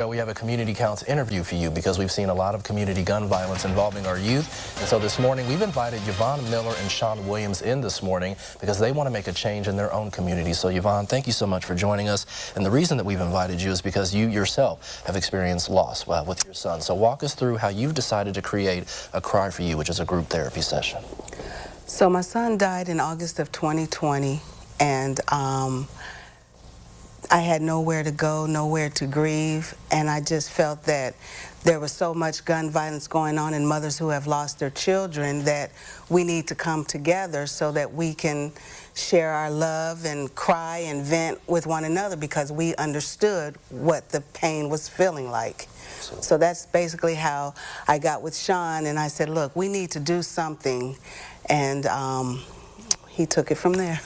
We have a Community Counts interview for you because we've seen a lot of community gun violence involving our youth. And so this morning we've invited Yvonne Miller and Sean Williams in this morning because they want to make a change in their own community. So Yvonne, thank you so much for joining us. And the reason that we've invited you is because you yourself have experienced loss with your son. So walk us through how you've decided to create a Cry for You, which is a group therapy session. So my son died in August of 2020, and I had nowhere to go, nowhere to grieve, and I just felt that there was so much gun violence going on in mothers who have lost their children that we need to come together so that we can share our love and cry and vent with one another because we understood what the pain was feeling like. So that's basically how I got with Sean, and I said, look, we need to do something, and he took it from there.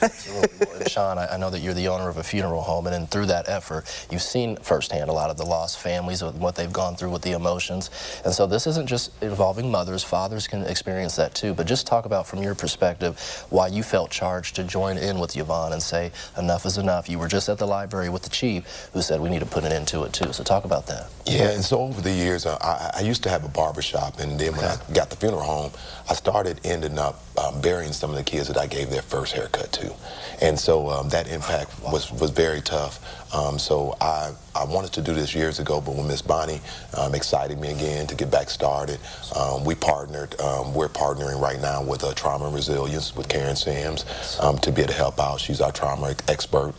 Sean, I know that you're the owner of a funeral home, and through that effort, you've seen firsthand a lot of the lost families and what they've gone through with the emotions. And so this isn't just involving mothers. Fathers can experience that too. But just talk about, from your perspective, why you felt charged to join in with Yvonne and say, enough is enough. You were just at the library with the chief who said we need to put an end to it too. So talk about that. Yeah, and so over the years, I used to have a barbershop, and then when I got the funeral home, I started ending up burying some of the kids that I gave their first haircut to. And so that impact was very tough. So I wanted to do this years ago, but when Miss Bonnie excited me again to get back started, we partnered. We're partnering right now with Trauma and Resilience with Karen Sims to be able to help out. She's our trauma expert,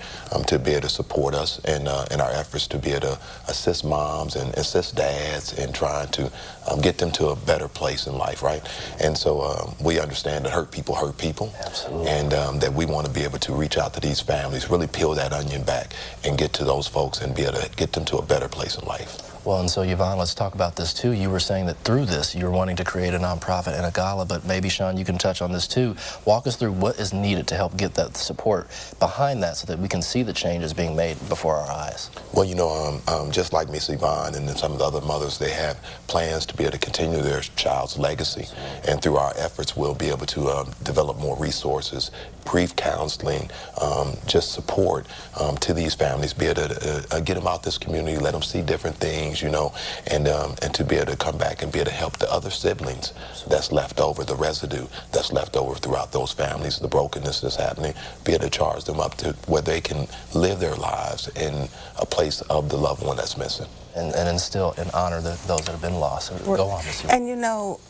to be able to support us in our efforts to be able to assist moms and assist dads in trying to get them to a better place in life, right? And so we understand that hurt people hurt people. Absolutely. And that we want to be able to reach out to these families, really peel that onion back and get to those folks and be able to get them to a better place in life. Well, and so Yvonne, let's talk about this too. You were saying that through this, you're wanting to create a nonprofit and a gala, but maybe, Sean, you can touch on this too. Walk us through what is needed to help get that support behind that so that we can see the changes being made before our eyes. Well, you know, just like Miss Yvonne and some of the other mothers, they have plans to be able to continue their child's legacy. And through our efforts, we'll be able to develop more resources, grief counseling, just support to these families, be able to get them out this community, let them see different things, you know, and to be able to come back and be able to help the other siblings that's left over, the residue that's left over throughout those families, the brokenness that's happening, be able to charge them up to where they can live their lives in a place of the loved one that's missing. And instill and honor those that have been lost. So go on, Ms. Yvonne. And you know,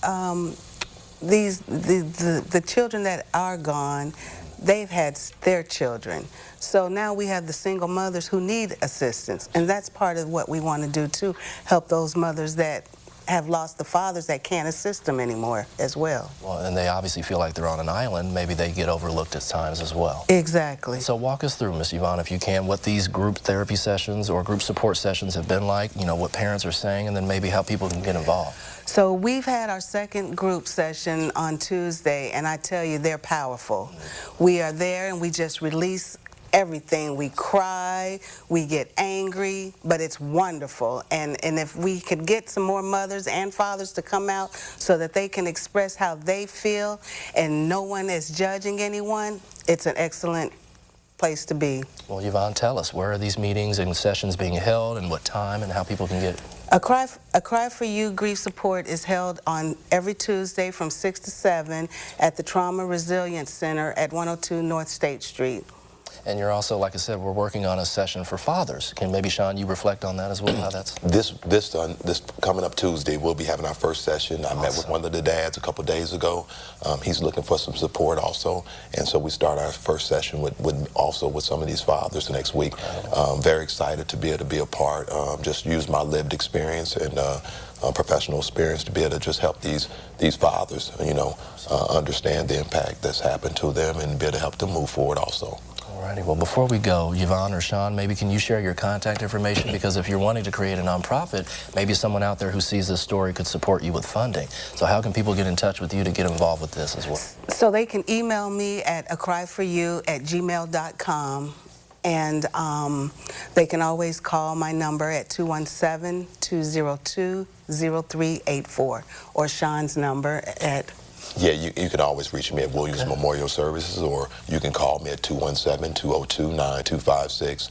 the children that are gone, they've had their children. So now we have the single mothers who need assistance. And that's part of what we want to do too, help those mothers that have lost the fathers that can't assist them anymore as well. Well, and they obviously feel like they're on an island. Maybe they get overlooked at times as well. Exactly. So walk us through, Ms. Yvonne, if you can, what these group therapy sessions or group support sessions have been like, you know, what parents are saying, and then maybe how people can get involved. So we've had our second group session on Tuesday, and I tell you, they're powerful. We are there and we just release everything. We cry, we get angry, but it's wonderful. And if we could get some more mothers and fathers to come out so that they can express how they feel and no one is judging anyone, it's an excellent place to be. Well, Yvonne, tell us, where are these meetings and sessions being held and what time and how people can get... A Cry for You grief support is held on every Tuesday from 6 to 7 at the Trauma Resilience Center at 102 North State Street. And you're also, like I said, we're working on a session for fathers. Can maybe, Sean, you reflect on that as well, how that's... This coming up Tuesday, we'll be having our first session. I met with one of the dads a couple days ago. He's looking for some support also. And so we start our first session with some of these fathers next week. Very excited to be able to be a part, just use my lived experience and professional experience to be able to just help these fathers, you know, understand the impact that's happened to them and be able to help them move forward also. Alrighty, well, before we go, Yvonne or Sean, maybe can you share your contact information? Because if you're wanting to create a nonprofit, maybe someone out there who sees this story could support you with funding. So how can people get in touch with you to get involved with this as well? So they can email me at acryforyou@gmail.com. And they can always call my number at 217-202-0384 or Sean's number at... Yeah, you can always reach me at Williams Memorial Services, or you can call me at 217-202-9256.